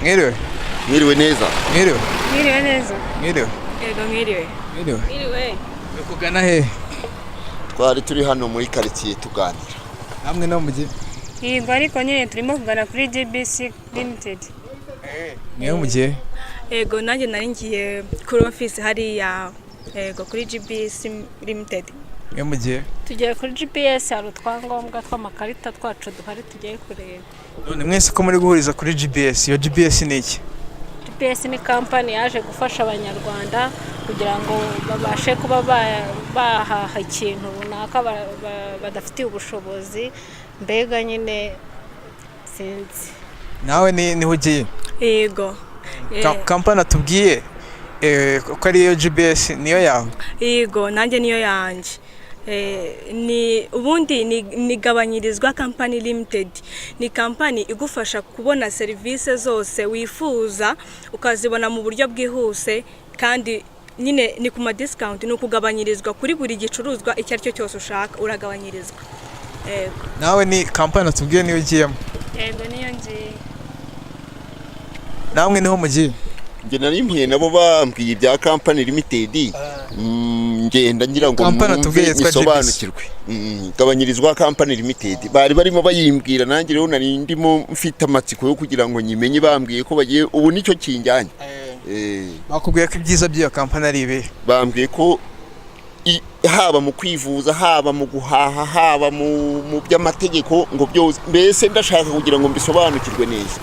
Mwiriwe. Mwiriwe neza. Mwiriwe. Mwiriwe neza. Mwiriwe. Yego mwiriwe. Mwiriwe. Mwiriwe. Kugana he? Twari turi hano muri quartier tuganira. Hamwe no mujye. Yego ariko nyine turimo kugana kuri GBC Limited. Niyo mujye. Yego nanjye nari ngiye kuri office hariya yego kuri GBC Limited. Niyo mujye. Tugiye kuri GPS hari utwangombwa tw'amakarita twacu duhari tugiye kureba. None mwese ko muri guhuriza kuri GBS, iyo GBS ni iki? GPS ni company yaje gufasha abanyarwanda kugira ngo babashe kuba bahaha ikintu runaka badafitiye ubushobozi, mbega nyine sinzi. Nawe ni ugiye? Yego. Company atubwiye ko ari iyo GBS niyo yawe? Yego nanjye niyo yanje. Ni ubundi ni gabanyirizwa company limited, ni company igufasha kubona service zose wifuza ukazibona mu buryo bwihuse kandi nyine ni kuma discount, ni ukugabanyirizwa kuri buri gicuruzwa icyo ari cyo cyose ushaka uragabanyirizwa. Yego. Nawe ni company atubwiye niyo ugiyemo? Yego niyo ngiye. Namwe niho mugiye? Nge narimpiye nabo bambwiye ibya company limited. Ngenda ngira ngo nisobanukirwe. Gabanyirizwa company limited. Bari barimo bayimbwira nanjye rero nari ndimo mfite amatsiko yo kugira ngo nyimenye bambwiye ko bagiye ubu nicyo kinjyanye. Bakubwiye ko ibyiza by'iyo company ari ibe? Bambwiye ko haba mu kwivuza, haba mu guhaha, haba mu by'amategeko ngo byose mbese ndashaka kugira ngo mbisobanukirwe neza.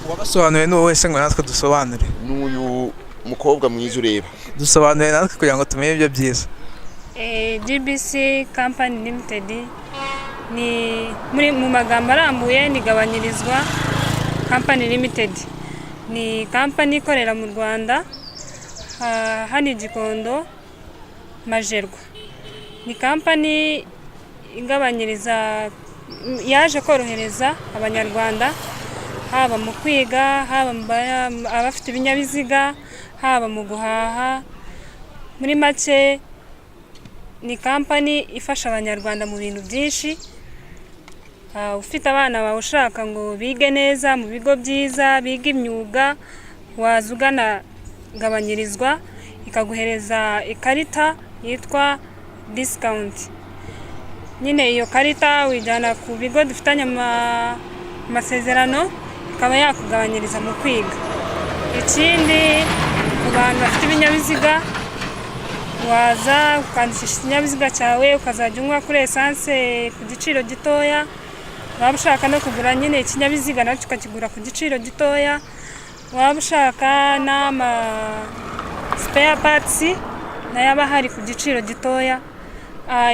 Wabasobanuye n'uwo wese ngo natwe dusobanure? N'uyu mukobwa mwiza ureba. Dusobanuye natwe kugira ngo tumenye ibyo byiza. GBC Company Limited ni mu magambo arambuye ni gabanyirizwa Company Limited. Ni company ikorera mu Rwanda hano Gikondo Majerwa. Ni company igabanyiriza yaje korohereza abanyarwanda haba mu kwiga, haba abafite ibinyabiziga, haba mu guhaha. Muri make ni company ifasha abanyarwanda mu bintu byinshi. Ufite abana bawe ushaka ngo bige neza mu bigo byiza, biga imyuga, wazugana gabanyirizwa ikaguhereza ikarita yitwa discount. Nyine iyo karita wijyana ku bigo dufitanye amasezerano ikaba yakugabanyiriza mu kwiga. Ikindi ku bantu bafite ibinyabiziga waza ukandikisha ikinyabiziga cyawe ukazajya unywa kuri essence ku giciro gitoya. Waba ushaka no kugura nyine ikinyabiziga nacyo ukakigura ku giciro gitoya. Waba ushaka n'ama spare parts nayo aba hari ku giciro gitoya.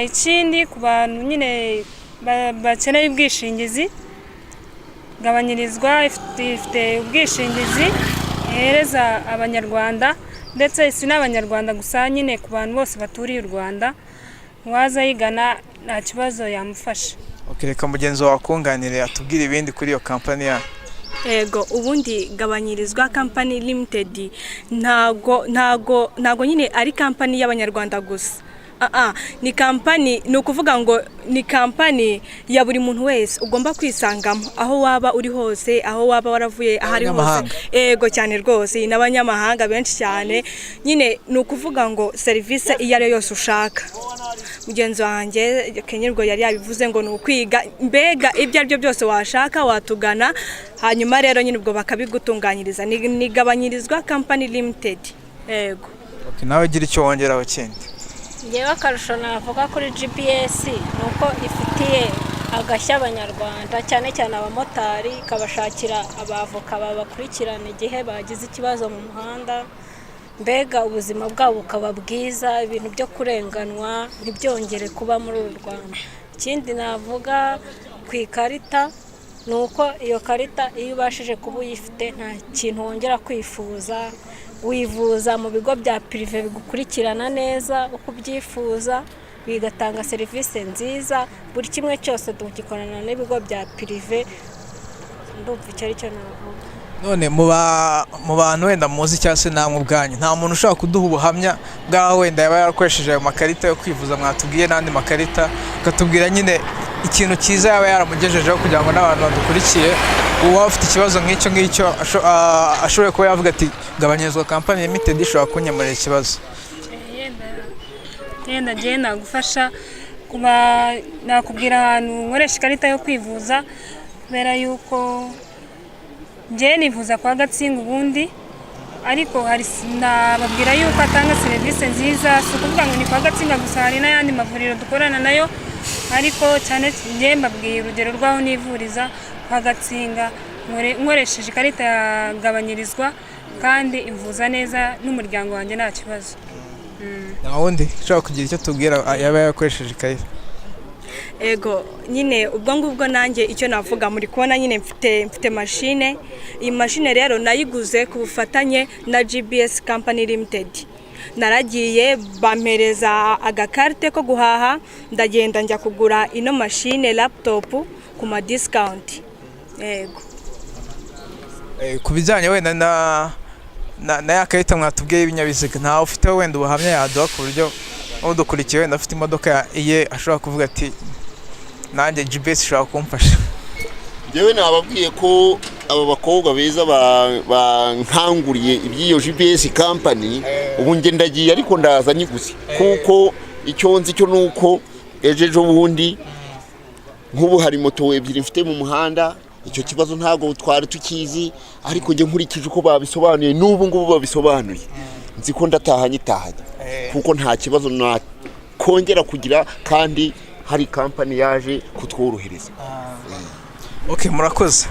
Ikindi ku bantu nyine bakeneye ubwishingizi, gabanyirizwa ifite ubwishingizi ihereza abanyarwanda, ndetse si n'abanyarwanda gusa, nyine ku bantu bose baturiye u Rwanda waza yigana nta kibazo yamufasha. Reka mugenzi wawe akunganire atubwire ibindi kuri iyo company ya. Yego ubundi gabanyirizwa Company Limited ntago nyine ari company y'abanyarwanda gusa. Ni company, ni ukuvuga ngo ni company ya buri muntu wese ugomba kwisangamo aho waba uri hose, aho waba waravuye ahari hose. Yego cyane rwose, n'abanyamahanga benshi cyane. Nyine ni ukuvuga ngo service iyo ari yose ushaka. Mugenzi wanjye Kenyirwa yari yabivuze ngo ni ukwiga, mbega ibyo ari byo byose washaka watugana, hanyuma rero nyine ubwo bakabigutunganyiriza. Ni gabanyirizwa Company Limited. Yego. Nawe gira icyo wongeraho kindi? Ngewe akarusho navuga kuri GPS nuko ifitiye agashya abanyarwanda, cyane cyane abamotari, ikabashakira abavoka babakurikirana igihe bagize ikibazo mu muhanda, mbega ubuzima bwabo bukaba bwiza, ibintu byo kurenganwa ntibyongere kuba muri uru Rwanda. Ikindi navuga ku ikarita nuko iyo karita iyo ubashije kuba uyifite nta kintu wongera kwifuza. Wivuza mu bigo bya prive bigukurikirana neza uko ubyifuza, bigatanga serivisi nziza. Buri kimwe cyose tugikorana n'ibigo bya prive. Ndumva icyo ari cyo navuga. None mu bantu wenda muzi cyangwa se namwe ubwanyu, nta muntu ushaka kuduha ubuhamya bwaho wenda yaba yarakoresheje ayo makarita yo kwivuza mwatubwiye n'andi makarita, ukatubwira nyine ikintu cyiza yaba yaramugejejeho kugira ngo n'abantu badukurikiye uba ufite ikibazo nk'icyo ngicyo ashoboye kuba yavuga ati gabanyirizwa kampani limited ishobora kunyamurira ikibazo. Yenda ngiye nagufasha kuba nakubwira ahantu nkoresha ikarita yo kwivuza kubera yuko ngiye nivuza kwa Gatsinga ubundi, ariko hari nababwira yuko atanga serivisi nziza, si ukuvuga ngo ni kwa Gatsinga gusa, hari n'ayandi mavuriro dukorana nayo, ariko cyane ngiye mbabwiye urugero rw'aho nivuriza kwa Gatsinga nkoresheje ikarita yagabanyirizwa kandi imvuza neza n'umuryango wanjye nta kibazo. Nta wundi ushobora kugira icyo tubwira yaba yakoresheje ikarita? Ego nyine ubwo ngubwo nanjye icyo navuga, muri kubona nyine mfite machine. Iyi machine rero nayiguze ku bufatanye na GBS Company Limited. Naragiye bampereza agakarite ko guhaha, ndagenda njya kugura ino machine laptop ku ma discount. Ego ku bijyanye wenda na ya karita mwatubwiye y'ibinyabiziga, ntawe ufite wenda ubuhamya yaduha ku buryo udukurikiye wenda afite imodoka iye ashobora kuvuga ati nanjye GBS ishobora kumfasha? Njyewe nababwiye ko aba bakobwa beza bankanguriye iby'iyo GBS company, ubu nge ndagiye ariko ndaza nyiguze, kuko icyo nzi cyo nuko ejo bundi nk'ubu hari moto ebyiri mfite mu muhanda, icyo kibazo ntago twari tukizi, ariko nge nkurikije uko babisobanuye n'ubu ngubu babisobanuye, nzi ko ndatahanye kuko nta kibazo nakongera kugira, kandi hari company yaje kutworohereza. Okay, murakoze.